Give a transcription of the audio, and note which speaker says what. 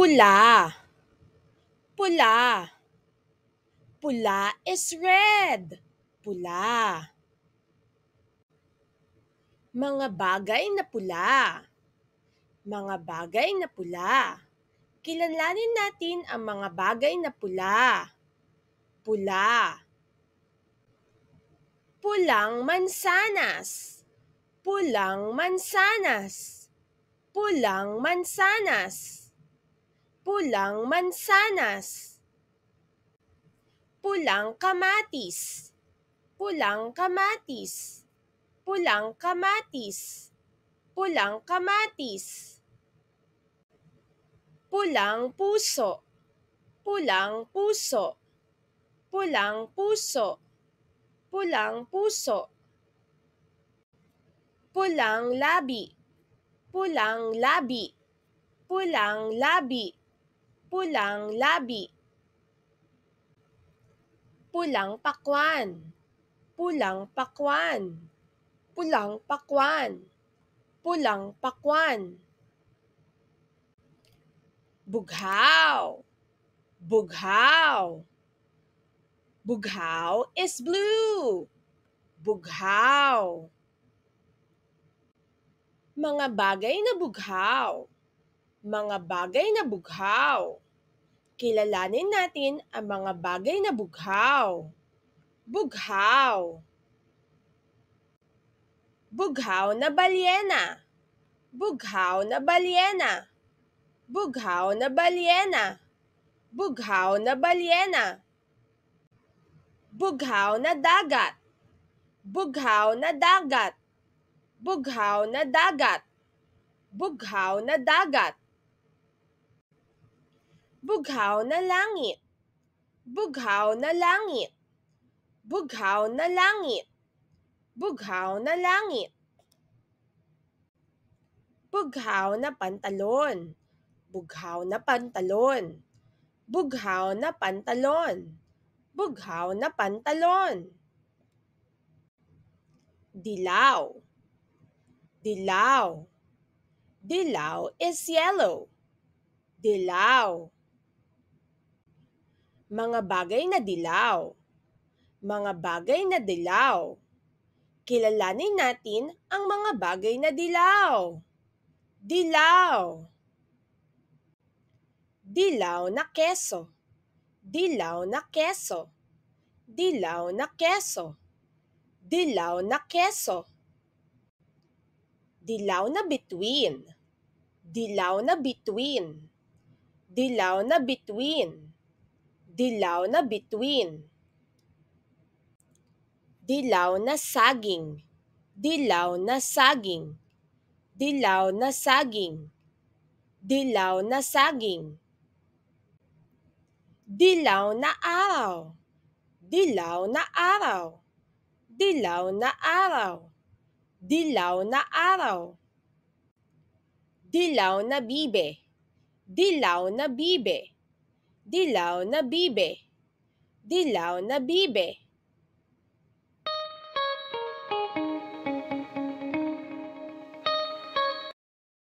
Speaker 1: Pula. Pula. Pula is red. Pula. Mga bagay na pula. Mga bagay na pula. Kilalanin natin ang mga bagay na pula. Pula. Pulang mansanas. Pulang mansanas. Pulang mansanas. Pulang mansanas. Pulang kamatis. Pulang kamatis. Pulang kamatis. Pulang kamatis. Pulang puso. Pulang puso. Pulang puso. Pulang puso. Pulang labi. Pulang labi. Pulang labi. Pulang labi. Pulang pakwan. Pulang pakwan. Pulang pakwan. Pulang pakwan. Bughaw. Bughaw. Bughaw is blue. Bughaw. Mga bagay na bughaw. Mga bagay na bughaw. Kilalanin natin ang mga bagay na bughaw. Bughaw. Bughaw na balyena. Bughaw na balyena. Bughaw na balyena. Bughaw na balyena. Bughaw na dagat. Bughaw na dagat. Bughaw na dagat. Bughaw na dagat. Bughaw na langit. Bughaw na langit. Bughaw na langit. Bughaw na langit. Bughaw na pantalon. Bughaw na pantalon. Bughaw na pantalon. Bughaw na pantalon. Dilaw. Dilaw. Dilaw is yellow. Dilaw. Mga bagay na dilaw. Mga bagay na dilaw. Kilalanin natin ang mga bagay na dilaw. Dilaw. Dilaw na keso. Dilaw na keso. Dilaw na keso. Dilaw na keso. Dilaw na between. Dilaw na between. Dilaw na between. Dilaw na between. Dilaw na saging. Dilaw na saging. Dilaw na saging. Dilaw na saging. Dilaw na araw. Dilaw na araw. Dilaw na araw. Dilaw na araw. Dilaw na bibe. Dilaw na bibe. Dilaw na bibe. Dilaw na bibe.